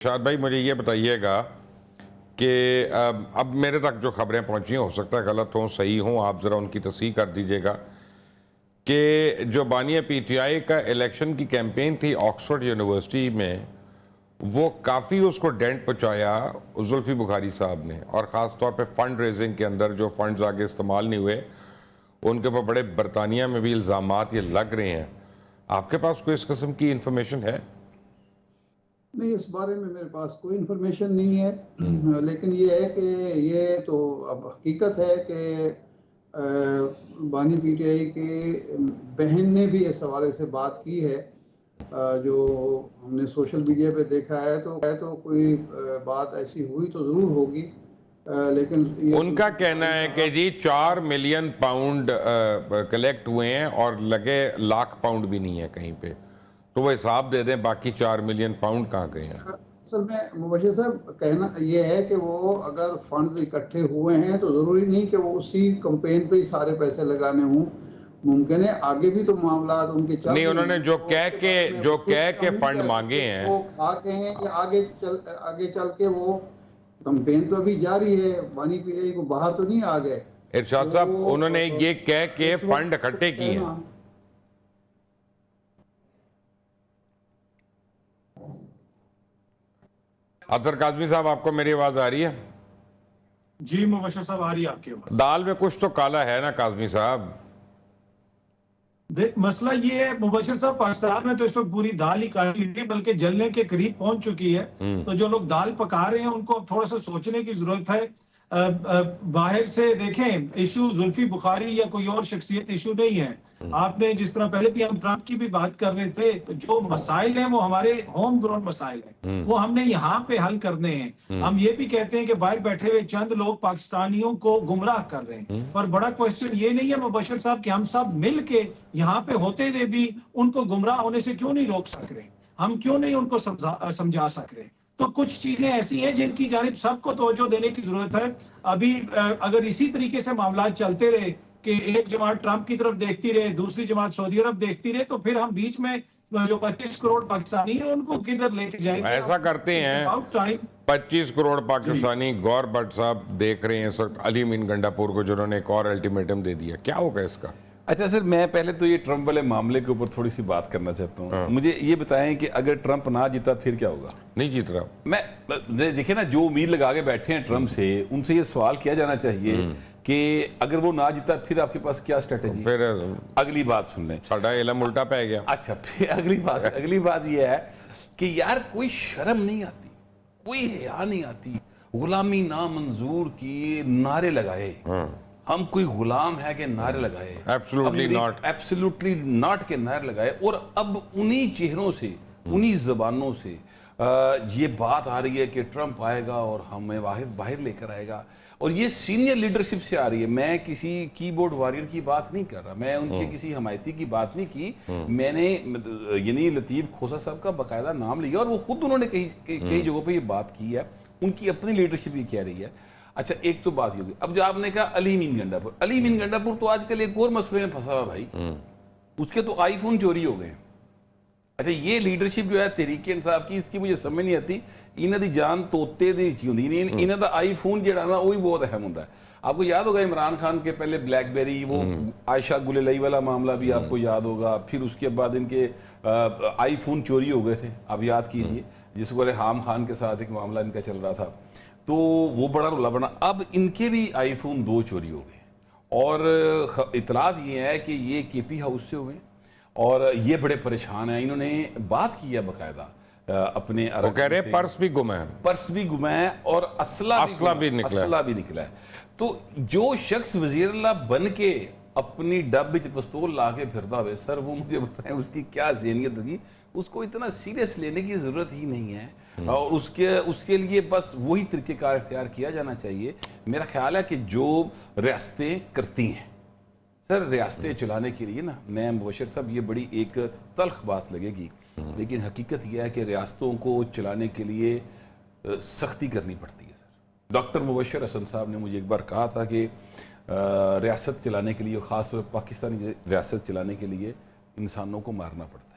शाद भाई मुझे ये बताइएगा कि अब मेरे तक जो खबरें पहुंची हैं, हो सकता है गलत हों सही हों, आप ज़रा उनकी तस्दीक कर दीजिएगा कि जो बानिया पीटीआई का इलेक्शन की कैंपेन थी ऑक्सफोर्ड यूनिवर्सिटी में, वो काफ़ी उसको डेंट पहुंचाया जुल्फी बुखारी साहब ने, और ख़ास तौर पे फंड रेजिंग के अंदर जो फंड्स आगे इस्तेमाल नहीं हुए उनके ऊपर बड़े बरतानिया में भी इल्ज़ामात ये लग रहे हैं। आपके पास कोई इस किस्म की इंफॉर्मेशन है? नहीं, इस बारे में मेरे पास कोई इन्फॉर्मेशन नहीं है। लेकिन ये है कि ये तो अब हकीकत है कि बानी पीटीआई के बहन ने भी इस हवाले से बात की है। जो हमने सोशल मीडिया पे देखा है तो कोई बात ऐसी हुई तो ज़रूर होगी। लेकिन उनका कहना है कि जी 4 मिलियन पाउंड कलेक्ट हुए हैं और लगे लाख पाउंड भी नहीं है कहीं पे, तो वो हिसाब दे दें बाकी 4 मिलियन पाउंड कहाँ गए हैं। असल में मुबशिर साहब कहना ये है कि वो अगर फंड्स इकट्ठे हुए हैं तो ज़रूरी नहीं कि वो उसी कैंपेन पे ही सारे पैसे लगाने हों। मुमकिन है आगे भी तो मामला उनके चल नहीं, उन्होंने जो कह के फंड मांगे हैं वो आगे हैं कि आगे चल के वो कैंपेन तो अभी जारी है, बानी पीटीआई को बाहर तो नहीं आ गए इरशाद साहब, उन्होंने ये कह के फंड इकट्ठे किए हैं। अतर काजमी साहब, आपको मेरी आवाज आ रही है? जी मुबशर साहब, आ रही है आपकी आवाज। दाल में कुछ तो काला है ना काजमी साहब? देख, मसला ये है मुबशर साहब, पाकिस्तान में तो इस वक्त पूरी दाल ही काली नहीं बल्कि जलने के करीब पहुंच चुकी है। तो जो लोग दाल पका रहे हैं उनको थोड़ा सा सोचने की जरूरत है। बाहर से देखें, इशू जुल्फी बुखारी या कोई और शख्सियत इशू नहीं है। आपने जिस तरह पहले भी हम ट्रंप की भी बात कर रहे थे, तो जो मसाइल हैं वो हमारे होम ग्राउंड मसाइल हैं, वो हमने यहाँ पे हल करने हैं। हम ये भी कहते हैं कि बाहर बैठे हुए चंद लोग पाकिस्तानियों को गुमराह कर रहे हैं, पर बड़ा क्वेश्चन ये नहीं है मुबशर साहब कि हम सब मिल के यहाँ पे होते हुए भी उनको गुमराह होने से क्यों नहीं रोक सक रहे, हम क्यों नहीं उनको समझा सक रहे। तो कुछ चीजें ऐसी हैं जिनकी जानिब सबको तवज्जो देने की जरूरत है। अभी अगर इसी तरीके से मामला चलते रहे कि एक जमात ट्रंप की तरफ देखती रहे, दूसरी जमात सऊदी अरब देखती रहे, तो फिर हम बीच में जो 25 करोड़ पाकिस्तानी है उनको किधर लेके जाएंगे। ऐसा करते हैं, 25 करोड़ पाकिस्तानी गौर भट्ट साहब देख रहे हैं इस वक्त अली मीन गंडापुर को, जिन्होंने एक और अल्टीमेटम दे दिया। क्या होगा इसका? अच्छा सर, मैं पहले तो ये ट्रंप वाले मामले के ऊपर थोड़ी सी बात करना चाहता हूँ। मुझे ये बताएं कि अगर ट्रंप ना जीता फिर क्या होगा? नहीं जीत रहा मैं देखिए ना, जो उम्मीद लगा के बैठे हैं ट्रंप से, उनसे ये सवाल किया जाना चाहिए कि अगर वो ना जीता फिर आपके पास क्या स्ट्रेटेजी? फिर अगली बात सुन लें, साडा इलम उल्टा पै गया। अच्छा, फिर अगली बात ये है कि यार कोई शर्म नहीं आती, कोई हया नहीं आती, गुलामी ना मंजूर किए नारे लगाए। हम कोई गुलाम है कि नारे लगाए? एब्सोल्युटली नॉट के नारे लगाए। और अब उन्हीं चेहरों से, उन्हीं जबानों से ये बात आ रही है कि ट्रंप आएगा और हमें बाहर लेकर आएगा, और ये सीनियर लीडरशिप से आ रही है। मैं किसी कीबोर्ड वॉरियर की बात नहीं कर रहा, मैं उनके किसी हमायती की बात नहीं की। मैंने यानी लतीफ खोसा साहब का बाकायदा नाम लिया और वो खुद उन्होंने कई जगहों पे ये बात की है, उनकी अपनी लीडरशिप ये कह रही है। अच्छा, एक तो बात ये होगी। अब जो आपने कहा अली मीन गंडापुर तो आजकल एक और मसले में फंसा हुआ भाई, उसके तो आईफोन चोरी हो गए। अच्छा, ये लीडरशिप जो है तहरीके इंसाफ की, इसकी मुझे समझ नहीं आती। इन्हों की जान तोते दी होंगी, इन्हों का आईफोन जो ना वही बहुत अहम होता है। आपको याद होगा इमरान खान के पहले ब्लैकबेरी, वो आयशा गुलेलई वाला मामला भी आपको याद होगा। फिर उसके बाद इनके आईफोन चोरी हो गए थे, आप याद कीजिए, जिसको रेहाम खान के साथ एक मामला इनका चल रहा था, तो वो बड़ा रोला बना। अब इनके भी आईफोन 2 चोरी हो गए, और इतलात ये है कि ये केपी हाउस से हुए और ये बड़े परेशान हैं। इन्होंने बात की है बाकायदा अपने, वो कह रहे पर्स भी गुम है और असला भी निकला है। तो जो शख्स वज़ीर-ए-आला बन के अपनी डब विच पिस्तौल ला के फिरता हुए, सर वो मुझे बताएं उसकी क्या ज़हनियत होगी? उसको इतना सीरियस लेने की ज़रूरत ही नहीं है, और उसके लिए बस वही तरीक़ेकार इख्तियार किया जाना चाहिए। मेरा ख्याल है कि जो रियासतें करती हैं, सर रियासतें चलाने के लिए ना, मैं मुबशर साहब ये बड़ी एक तल्ख बात लगेगी, लेकिन हकीकत यह है कि रियासतों को चलाने के लिए सख्ती करनी पड़ती है। सर डॉक्टर मुबशर हसन साहब ने मुझे एक बार कहा था कि रियासत चलाने के लिए, और ख़ास तौर पर पाकिस्तानी रियासत चलाने के लिए इंसानों को मारना पड़ता है।